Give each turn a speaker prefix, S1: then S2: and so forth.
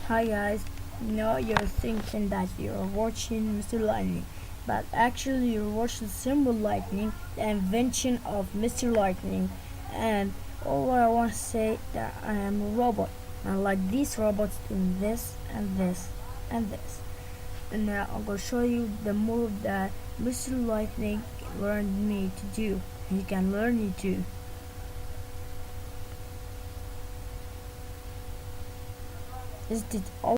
S1: Hi guys, now you're thinking that you're watching Mr. Lightning, but actually you're watching smrl Lightning, the invention of Mr. Lightning. And all I want to say that I am a robot, and like these robots doing this and this and this. And now I'm gonna show you the move that Mr. Lightning learned me to do. He can learn you too. Is it